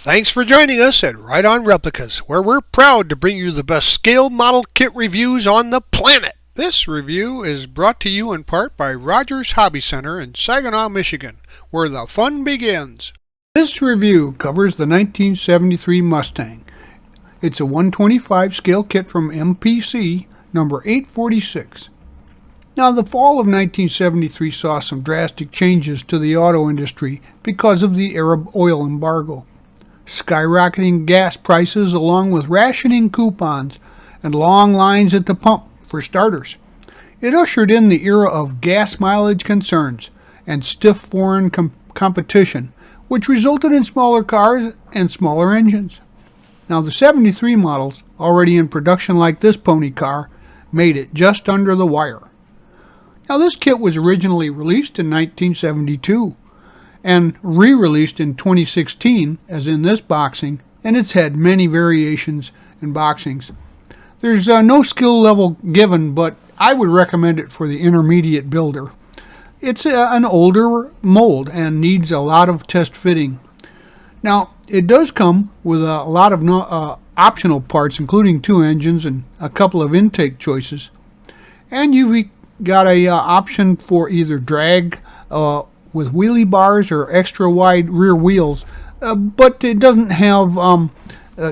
Thanks for joining us at Right On Replicas, where we're proud to bring you the best scale model kit reviews on the planet. This review is brought to you in part by Rogers Hobby Center in Saginaw, Michigan, where the fun begins. This review covers the 1973 Mustang. It's a 125 scale kit from MPC, number 846. Now, the fall of 1973 saw some drastic changes to the auto industry because of the Arab oil embargo. Skyrocketing gas prices along with rationing coupons and long lines at the pump for starters. It ushered in the era of gas mileage concerns and stiff foreign competition, which resulted in smaller cars and smaller engines. Now, the 73 models, already in production like this pony car, made it just under the wire. Now, this kit was originally released in 1972 and re-released in 2016, as in this boxing, and it's had many variations and boxings. There's no skill level given, but I would recommend it for the intermediate builder. It's an older mold and needs a lot of test fitting. Now, it does come with a lot of optional parts, including 2 engines and a couple of intake choices. And you've got a option for either drag with wheelie bars or extra wide rear wheels, but it doesn't have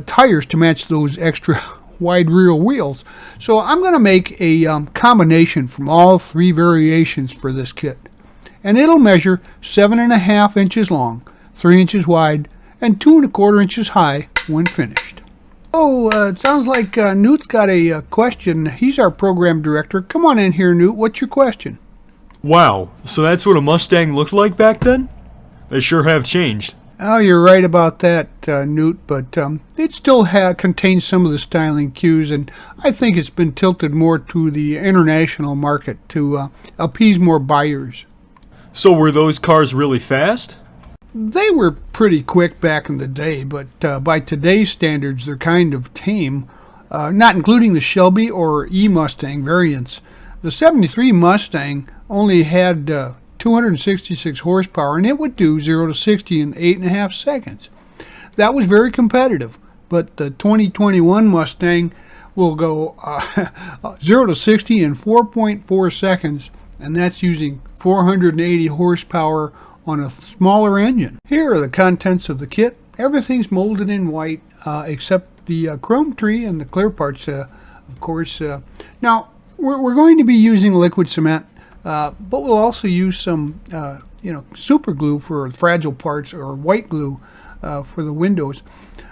tires to match those extra wide rear wheels. So I'm going to make a combination from all 3 variations for this kit. And it'll measure 7.5 inches long, 3 inches wide, and 2.25 inches high when finished. Oh, it sounds like Newt's got a question. He's our program director. Come on in here, Newt. What's your question? Wow, so that's what a Mustang looked like back then? They sure have changed. Oh, you're right about that, Newt, but it still contains some of the styling cues, and I think it's been tilted more to the international market to appease more buyers. So were those cars really fast? They were pretty quick back in the day, but by today's standards, they're kind of tame, not including the Shelby or E-Mustang variants. The 73 Mustang only had 266 horsepower, and it would do 0 to 60 in 8.5 seconds. That was very competitive, but the 2021 Mustang will go 0 to 60 in 4.4 seconds, and that's using 480 horsepower on a smaller engine. Here are the contents of the kit. Everything's molded in white except the chrome tree and the clear parts, of course. Now, we're going to be using liquid cement, but we'll also use some super glue for fragile parts, or white glue for the windows.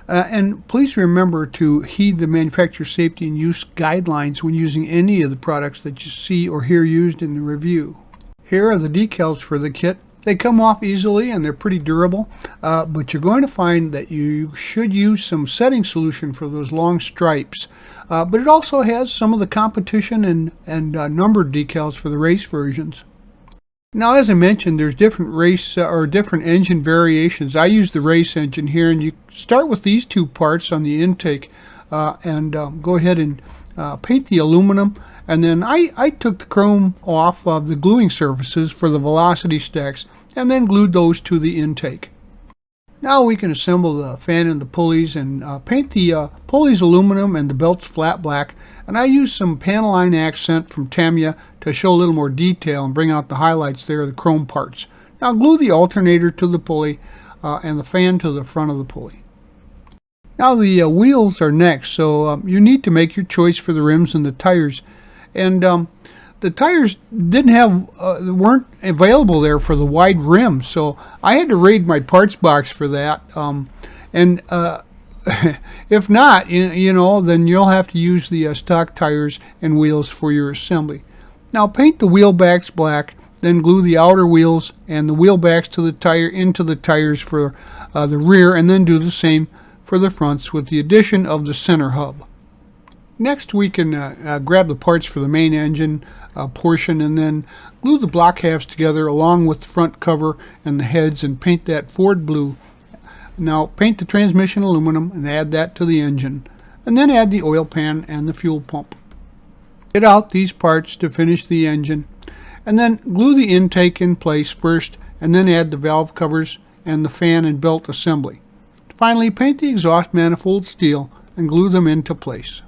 And please remember to heed the manufacturer safety and use guidelines when using any of the products that you see or hear used in the review. Here are the decals for the kit. They come off easily and they're pretty durable, but you're going to find that you should use some setting solution for those long stripes. But it also has some of the competition and numbered decals for the race versions. Now, as I mentioned, there's different race or different engine variations. I use the race engine here, and you start with these 2 parts on the intake and go ahead and paint the aluminum. And then I took the chrome off of the gluing surfaces for the velocity stacks and then glued those to the intake. Now we can assemble the fan and the pulleys and paint the pulleys aluminum and the belts flat black. And I used some Panaline accent from Tamiya to show a little more detail and bring out the highlights there, the chrome parts. Now glue the alternator to the pulley and the fan to the front of the pulley. Now the wheels are next, so you need to make your choice for the rims and the tires. And the tires weren't available there for the wide rim, so I had to raid my parts box for that. If not, then you'll have to use the stock tires and wheels for your assembly. Now paint the wheel backs black, then glue the outer wheels and the wheel backs to the tire into the tires for the rear, and then do the same for the fronts with the addition of the center hub. Next, we can grab the parts for the main engine portion and then glue the block halves together along with the front cover and the heads and paint that Ford blue. Now paint the transmission aluminum and add that to the engine, and then add the oil pan and the fuel pump. Get out these parts to finish the engine, and then glue the intake in place first, and then add the valve covers and the fan and belt assembly. Finally, paint the exhaust manifold steel and glue them into place.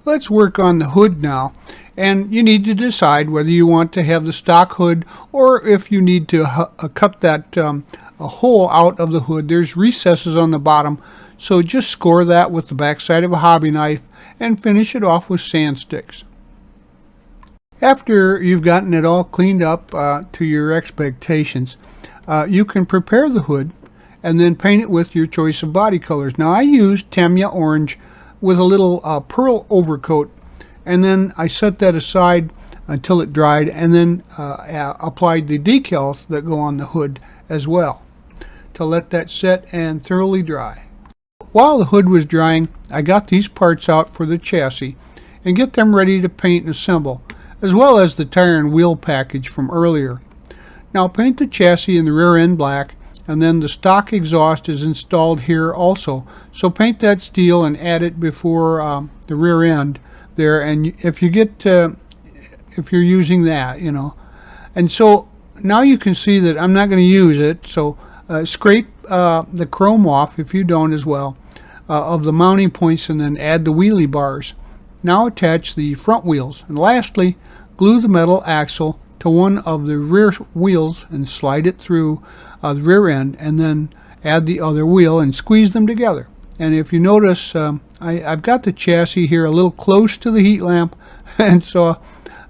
Let's work on the hood now, and you need to decide whether you want to have the stock hood or if you need to cut that a hole out of the hood. There's recesses on the bottom, so just score that with the backside of a hobby knife and finish it off with sand sticks. After you've gotten it all cleaned up to your expectations, you can prepare the hood and then paint it with your choice of body colors. Now I used Tamiya orange with a little pearl overcoat, and then I set that aside until it dried, and then applied the decals that go on the hood as well to let that set and thoroughly dry. While the hood was drying, I got these parts out for the chassis and get them ready to paint and assemble, as well as the tire and wheel package from earlier. Now paint the chassis and the rear end black, and then the stock exhaust is installed here also. So paint that steel and add it before the rear end there, and if you get if you're using that, you know. And so now you can see that I'm not going to use it, so scrape the chrome off, if you don't as well, of the mounting points, and then add the wheelie bars. Now attach the front wheels, and lastly glue the metal axle to one of the rear wheels and slide it through the rear end, and then add the other wheel and squeeze them together. And if you notice, I've got the chassis here a little close to the heat lamp, and so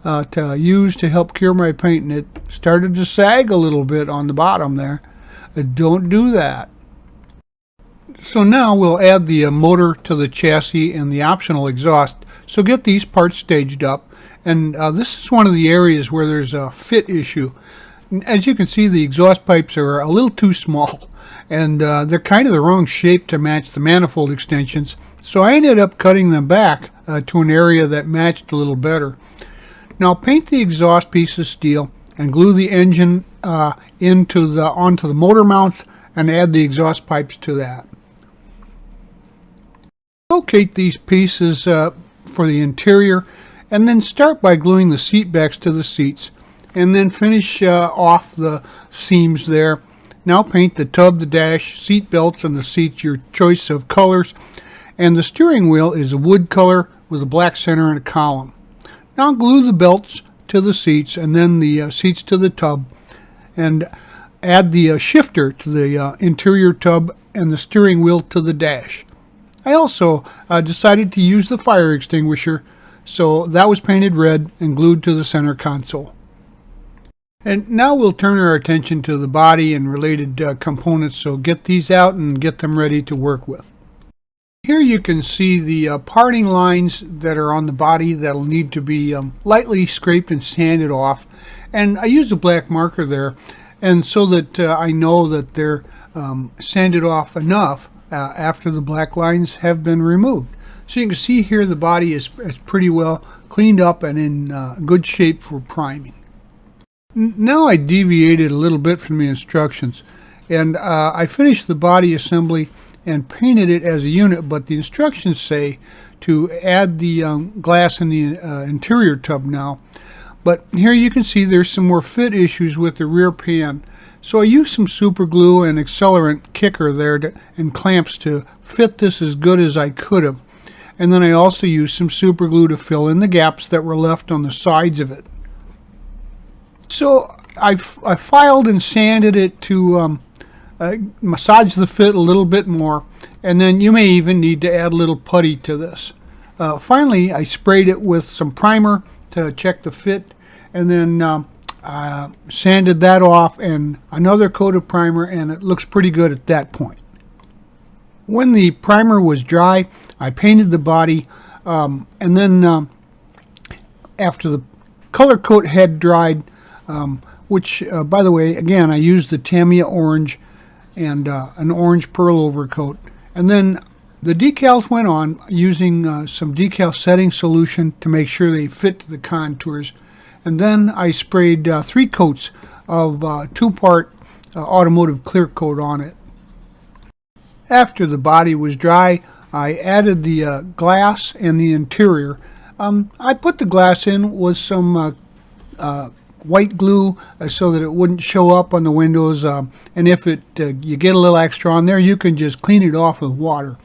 to use to help cure my paint, and it started to sag a little bit on the bottom there. Don't do that. So now we'll add the motor to the chassis and the optional exhaust. So get these parts staged up, and this is one of the areas where there's a fit issue. As you can see, the exhaust pipes are a little too small, and they're kind of the wrong shape to match the manifold extensions. So I ended up cutting them back to an area that matched a little better. Now paint the exhaust piece of steel and glue the engine onto the motor mounts, and add the exhaust pipes to that. Locate these pieces for the interior, and then start by gluing the seat backs to the seats, and then finish off the seams there. Now paint the tub, the dash, seat belts, and the seats your choice of colors, and the steering wheel is a wood color with a black center and a column. Now glue the belts to the seats, and then the seats to the tub, and add the shifter to the interior tub and the steering wheel to the dash. I also decided to use the fire extinguisher, so that was painted red and glued to the center console. And now we'll turn our attention to the body and related components, so get these out and get them ready to work with. Here you can see the parting lines that are on the body that'll need to be lightly scraped and sanded off. And I used a black marker there, and so that I know that they're sanded off enough after the black lines have been removed. So you can see here the body is pretty well cleaned up and in good shape for priming. Now I deviated a little bit from the instructions, and I finished the body assembly and painted it as a unit, but the instructions say to add the glass in the interior tub now. But here you can see there's some more fit issues with the rear pan. So I used some super glue and accelerant kicker there and clamps to fit this as good as I could have. And then I also used some super glue to fill in the gaps that were left on the sides of it. So I filed and sanded it to massage the fit a little bit more, and then you may even need to add a little putty to this. Finally, I sprayed it with some primer to check the fit, and then sanded that off and another coat of primer, and it looks pretty good at that point. When the primer was dry, I painted the body, and then after the color coat had dried, which by the way, again, I used the Tamiya orange and an orange pearl overcoat, and then the decals went on using some decal setting solution to make sure they fit to the contours. And then I sprayed 3 coats of 2-part automotive clear coat on it. After the body was dry, I added the glass and the interior. I put the glass in with some white glue so that it wouldn't show up on the windows. And if you get a little extra on there, you can just clean it off with water.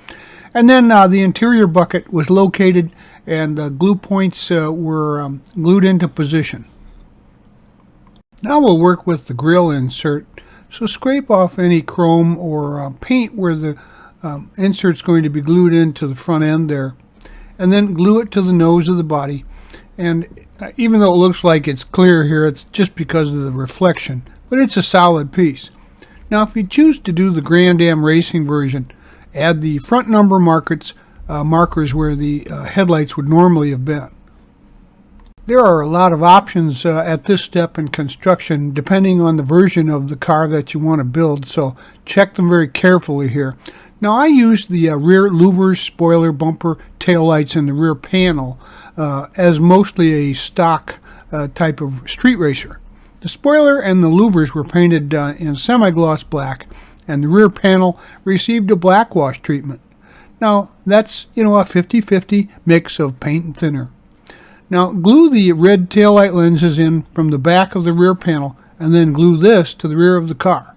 And then the interior bucket was located, and the glue points were glued into position. Now we'll work with the grill insert. So scrape off any chrome or paint where the insert's going to be glued into the front end there, and then glue it to the nose of the body. And even though it looks like it's clear here, it's just because of the reflection, but it's a solid piece. Now if you choose to do the Grand Am racing version, add the front number markers where the headlights would normally have been. There are a lot of options at this step in construction depending on the version of the car that you want to build, so check them very carefully here. Now I used the rear louvers, spoiler, bumper, taillights, and the rear panel as mostly a stock type of street racer. The spoiler and the louvers were painted in semi-gloss black, and the rear panel received a black wash treatment. Now that's a 50-50 mix of paint and thinner. Now glue the red taillight lenses in from the back of the rear panel, and then glue this to the rear of the car.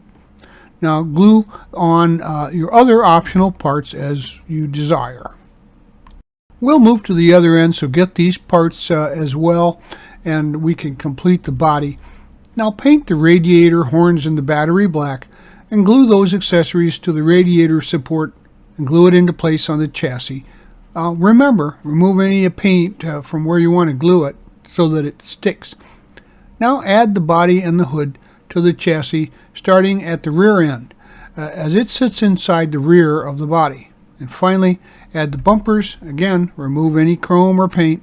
Now glue on your other optional parts as you desire. We'll move to the other end, so get these parts as well, and we can complete the body. Now paint the radiator, horns, and the battery black, and glue those accessories to the radiator support and glue it into place on the chassis. Remember, remove any paint from where you want to glue it so that it sticks. Now add the body and the hood to the chassis, starting at the rear end, as it sits inside the rear of the body. And finally, add the bumpers. Again, remove any chrome or paint,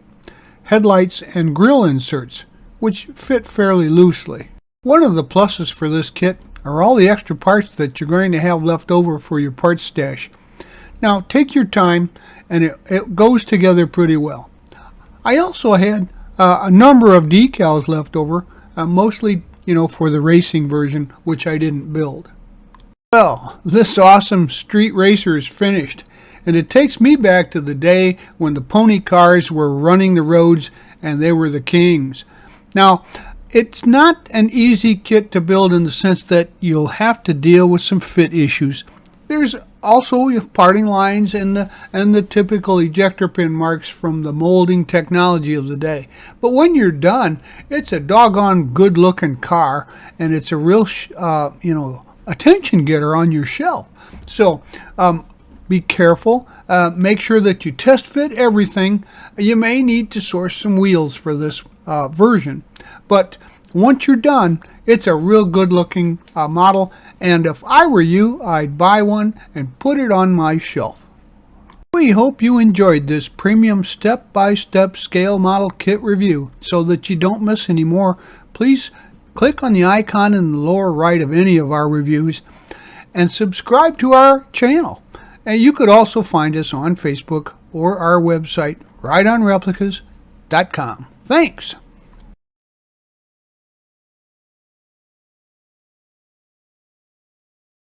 headlights, and grill inserts, which fit fairly loosely. One of the pluses for this kit are all the extra parts that you're going to have left over for your parts stash. Now take your time, and it goes together pretty well. I also had a number of decals left over, mostly for the racing version, which I didn't build. Well, this awesome street racer is finished, and it takes me back to the day when the pony cars were running the roads and they were the kings. Now, it's not an easy kit to build in the sense that you'll have to deal with some fit issues. There's also parting lines and the typical ejector pin marks from the molding technology of the day. But when you're done, it's a doggone good looking car, and it's a real attention getter on your shelf. So be careful. Make sure that you test fit everything. You may need to source some wheels for this version, but once you're done, it's a real good looking model, and if I were you, I'd buy one and put it on my shelf. We hope you enjoyed this premium step-by-step scale model kit review. So that you don't miss any more, please click on the icon in the lower right of any of our reviews and subscribe to our channel. And you could also find us on Facebook or our website, rideonreplicas.com. Thanks!